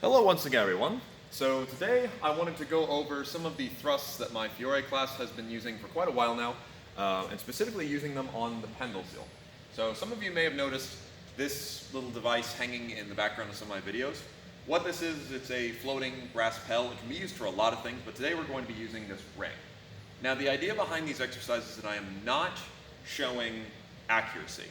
Hello once again, everyone. So today I wanted to go over some of the thrusts that my Fiore class has been using for quite a while now, and specifically using them on the pendle seal. So some of you may have noticed this little device hanging in the background of some of my videos. What this is, it's a floating brass pedal. It can be used for a lot of things, but today we're going to be using this ring. Now the idea behind these exercises is that I am not showing accuracy.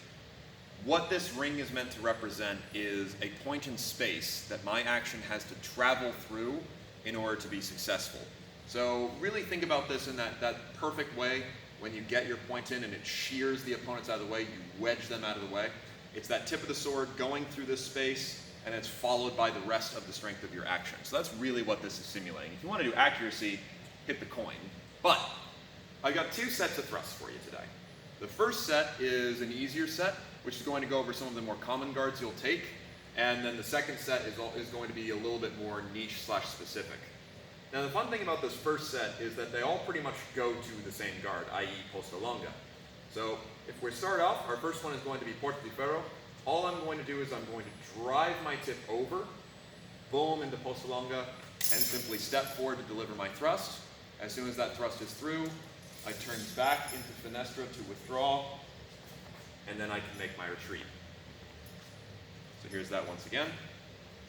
What this ring is meant to represent is a point in space that my action has to travel through in order to be successful. So really think about this in that perfect way. When you get your point in and it shears the opponents out of the way, you wedge them out of the way. It's that tip of the sword going through this space, and it's followed by the rest of the strength of your action. So that's really what this is simulating. If you want to do accuracy, hit the coin. But I've got two sets of thrusts for you today. The first set is an easier set, which is going to go over some of the more common guards you'll take. And then the second set is going to be a little bit more niche/specific. Now the fun thing about this first set is that they all pretty much go to the same guard, i.e. posta longa. So if we start off, our first one is going to be Puerto Ricaro. All I'm going to do is I'm going to drive my tip over, boom, into posta longa, and simply step forward to deliver my thrust. As soon as that thrust is through, I turn back into finestra to withdraw, and then I can make my retreat. So here's that once again.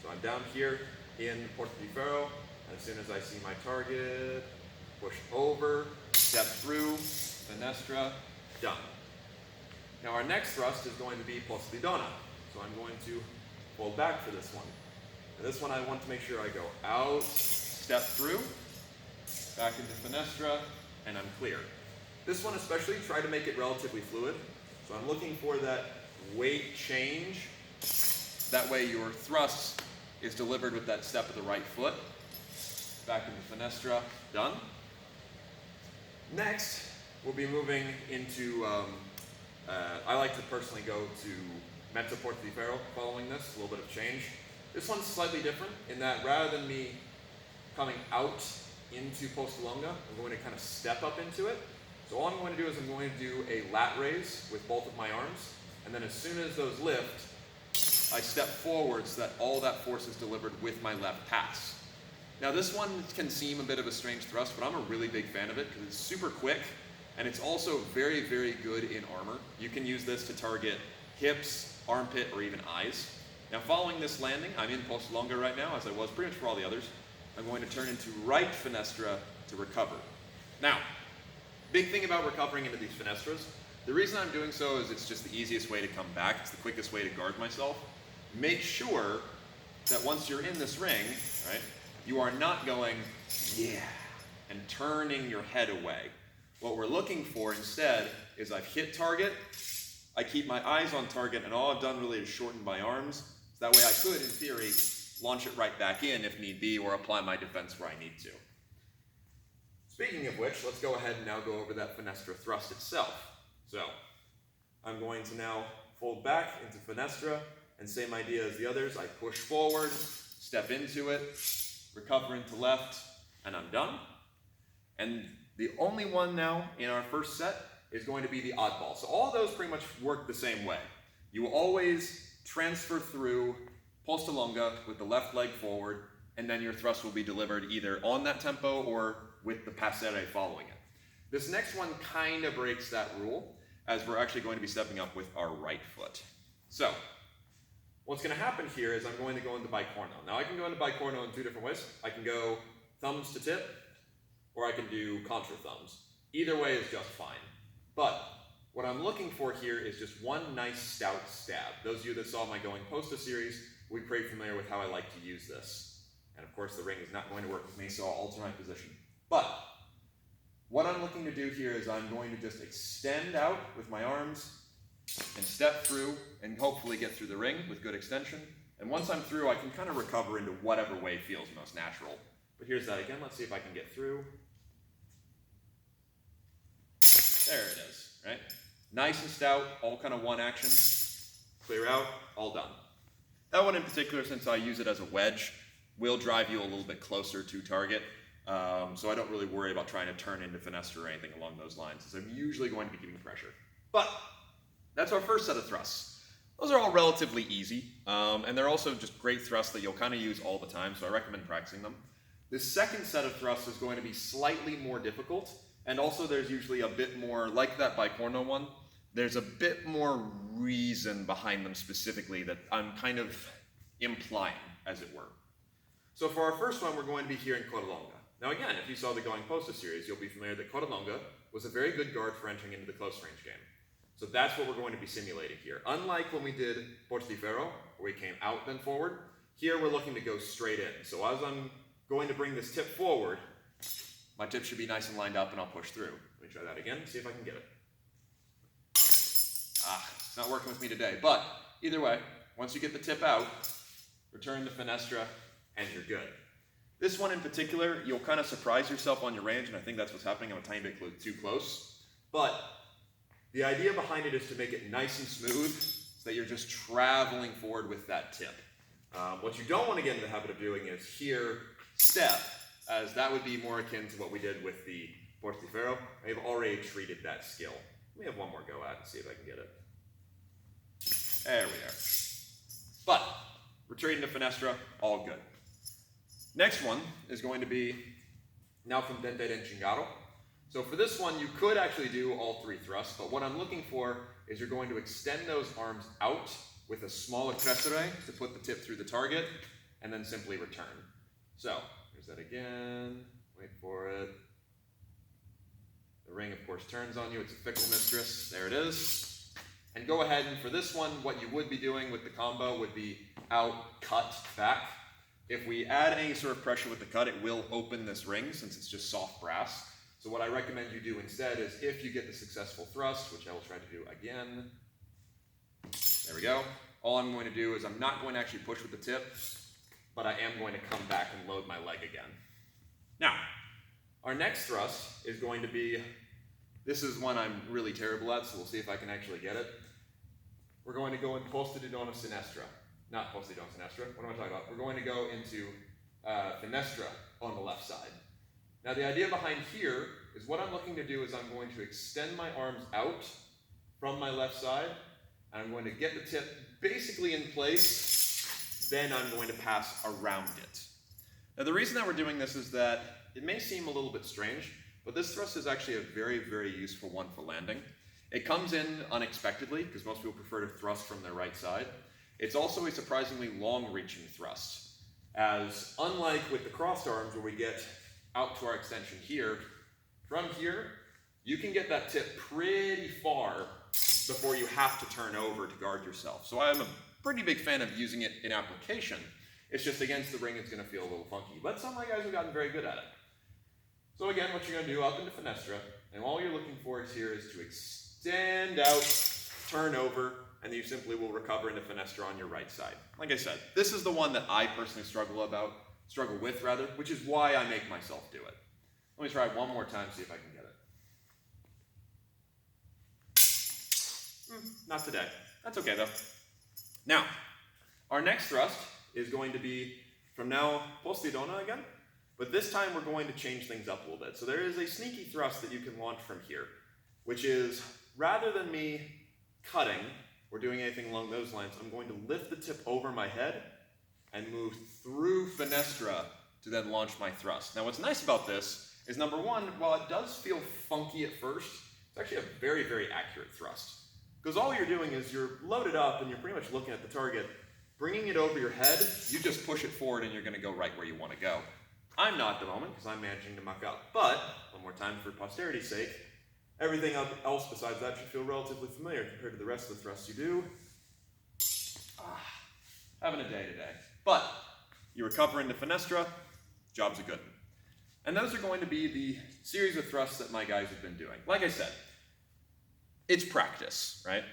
So I'm down here in Puerto Ricaro, and as soon as I see my target, push over, step through, finestra, done. Now our next thrust is going to be postidona. So I'm going to fold back for this one. And this one I want to make sure I go out, step through, back into finestra, and I'm clear. This one especially, try to make it relatively fluid. So I'm looking for that weight change. That way your thrust is delivered with that step of the right foot. Back into finestra, done. Next, we'll be moving into, I like to personally go to mezzo Puerto Ricaro following this, a little bit of change. This one's slightly different in that rather than me coming out into posta longa, I'm going to kind of step up into it. So all I'm going to do is I'm going to do a lat raise with both of my arms, and then as soon as those lift, I step forward so that all that force is delivered with my left pass. Now this one can seem a bit of a strange thrust, but I'm a really big fan of it because it's super quick, and it's also very, very good in armor. You can use this to target hips, armpit, or even eyes. Now following this landing, I'm in posta longa right now, as I was pretty much for all the others. I'm going to turn into right finestra to recover. Now, big thing about recovering into these finestras, the reason I'm doing so is it's just the easiest way to come back. It's the quickest way to guard myself. Make sure that once you're in this ring, right, you are not going, yeah, and turning your head away. What we're looking for instead is I've hit target, I keep my eyes on target, and all I've done really is shorten my arms. So that way I could, in theory, launch it right back in if need be, or apply my defense where I need to. Speaking of which, let's go ahead and now go over that finestra thrust itself. So, I'm going to now fold back into finestra, and same idea as the others. I push forward, step into it, recover into left, and I'm done. And the only one now in our first set is going to be the oddball. So all of those pretty much work the same way. You will always transfer through posta longa with the left leg forward, and then your thrust will be delivered either on that tempo or with the passere following it. This next one kind of breaks that rule, as we're actually going to be stepping up with our right foot. So, what's going to happen here is I'm going to go into bicorno. Now I can go into bicorno in two different ways. I can go thumbs to tip, or I can do contra thumbs. Either way is just fine. But what I'm looking for here is just one nice stout stab. Those of you that saw my Going Posta series will be pretty familiar with how I like to use this. And of course the ring is not going to work with me, so I'll alter my position. But what I'm looking to do here is I'm going to just extend out with my arms and step through and hopefully get through the ring with good extension. And once I'm through, I can kind of recover into whatever way feels most natural. But here's that again. Let's see if I can get through. There it is, right? Nice and stout, all kind of one action. Clear out, all done. That one in particular, since I use it as a wedge, will drive you a little bit closer to target. So I don't really worry about trying to turn into finestra or anything along those lines, as I'm usually going to be keeping pressure. But that's our first set of thrusts. Those are all relatively easy, and they're also just great thrusts that you'll kind of use all the time, so I recommend practicing them. This second set of thrusts is going to be slightly more difficult, and also there's usually a bit more, like that bicorno one, there's a bit more reason behind them specifically that I'm kind of implying, as it were. So for our first one, we're going to be here in Codalonga. Now again, if you saw the Going Posta series, you'll be familiar that Codalonga was a very good guard for entering into the close range game. So that's what we're going to be simulating here. Unlike when we did Puerto Ricaro, where we came out then forward, here we're looking to go straight in. So as I'm going to bring this tip forward, my tip should be nice and lined up and I'll push through. Let me try that again, see if I can get it. It's not working with me today, but either way, once you get the tip out, return the fenestra and you're good. This one in particular, you'll kind of surprise yourself on your range, and I think that's what's happening. I'm a tiny bit too close. But the idea behind it is to make it nice and smooth so that you're just traveling forward with that tip. What you don't want to get in the habit of doing is here, step, as that would be more akin to what we did with the Puerto Ricaro. I've already treated that skill. Let me have one more go at it and see if I can get it. There we are. But, retreating to fenestra, all good. Next one is going to be now from Dente de Chingaro. So for this one, you could actually do all three thrusts, but what I'm looking for is you're going to extend those arms out with a small accessore to put the tip through the target, and then simply return. So, here's that again. Wait for it. The ring, of course, turns on you. It's a fickle mistress. There it is. And go ahead, and for this one, what you would be doing with the combo would be out, cut, back. If we add any sort of pressure with the cut, it will open this ring since it's just soft brass. So what I recommend you do instead is if you get the successful thrust, which I will try to do again. There we go. All I'm going to do is I'm not going to actually push with the tip, but I am going to come back and load my leg again. Now, our next thrust is going to be, this is one I'm really terrible at, so we'll see if I can actually get it. We're going to go in Posta di Donna Sinistra. Not Posta di Donna Sinistra, what am I talking about? We're going to go into Fenestra on the left side. Now the idea behind here is what I'm looking to do is I'm going to extend my arms out from my left side, and I'm going to get the tip basically in place, then I'm going to pass around it. Now the reason that we're doing this is that it may seem a little bit strange, but this thrust is actually a very, very useful one for landing. It comes in unexpectedly, because most people prefer to thrust from their right side. It's also a surprisingly long-reaching thrust, as unlike with the crossed arms where we get out to our extension here, from here, you can get that tip pretty far before you have to turn over to guard yourself. So I'm a pretty big fan of using it in application. It's just against the ring, it's going to feel a little funky. But some of my guys have gotten very good at it. So again, what you're going to do up into Fenestra, and all you're looking for here is to extend out, turn over, and then you simply will recover into Fenestra on your right side. Like I said, this is the one that I personally struggle with, which is why I make myself do it. Let me try it one more time, see if I can get it. Not today. That's okay though. Now, our next thrust is going to be from now Posta di Donna again, but this time we're going to change things up a little bit. So there is a sneaky thrust that you can launch from here, which is rather than me cutting or doing anything along those lines, I'm going to lift the tip over my head and move through Fenestra to then launch my thrust. Now what's nice about this is number one, while it does feel funky at first, it's actually a very, very accurate thrust. Because all you're doing is you're loaded up and you're pretty much looking at the target, bringing it over your head, you just push it forward and you're gonna go right where you wanna go. I'm not at the moment because I'm managing to muck up, but one more time for posterity's sake, everything else besides that should feel relatively familiar compared to the rest of the thrusts you do. Having a day today. But you recover into Fenestra, job's a good one. And those are going to be the series of thrusts that my guys have been doing. Like I said, it's practice, right?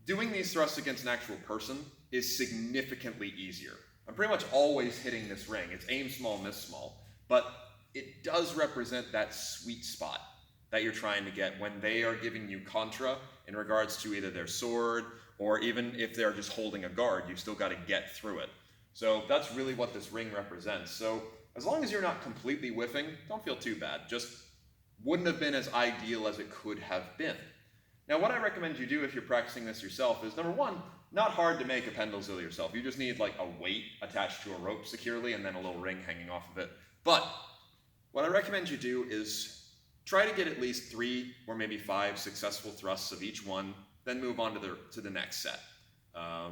Doing these thrusts against an actual person is significantly easier. I'm pretty much always hitting this ring. It's aim small, miss small, but it does represent that sweet spot that you're trying to get when they are giving you contra in regards to either their sword or even if they're just holding a guard, you've still got to get through it. So that's really what this ring represents. So as long as you're not completely whiffing, don't feel too bad. Just wouldn't have been as ideal as it could have been. Now what I recommend you do if you're practicing this yourself is number one, not hard to make a pendulzilla yourself. You just need like a weight attached to a rope securely and then a little ring hanging off of it. But what I recommend you do is try to get at least 3 or maybe 5 successful thrusts of each one, then move on to the next set.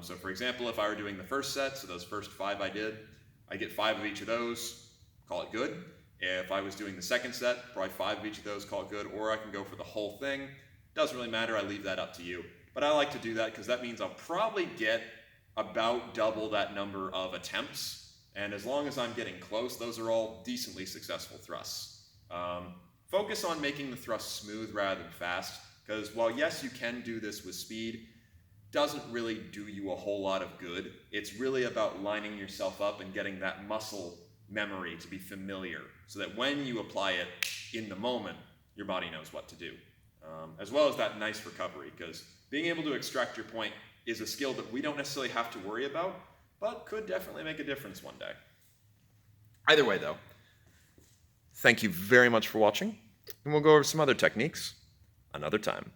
So for example, if I were doing the first set, so those first 5 I did, I get 5 of each of those, call it good. If I was doing the second set, probably 5 of each of those, call it good, or I can go for the whole thing. Doesn't really matter, I leave that up to you. But I like to do that because that means I'll probably get about double that number of attempts. And as long as I'm getting close, those are all decently successful thrusts. Focus on making the thrust smooth rather than fast, because while yes, you can do this with speed, doesn't really do you a whole lot of good. It's really about lining yourself up and getting that muscle memory to be familiar, so that when you apply it in the moment, your body knows what to do. As well as that nice recovery, because being able to extract your point is a skill that we don't necessarily have to worry about, but could definitely make a difference one day. Either way though, thank you very much for watching, and we'll go over some other techniques another time.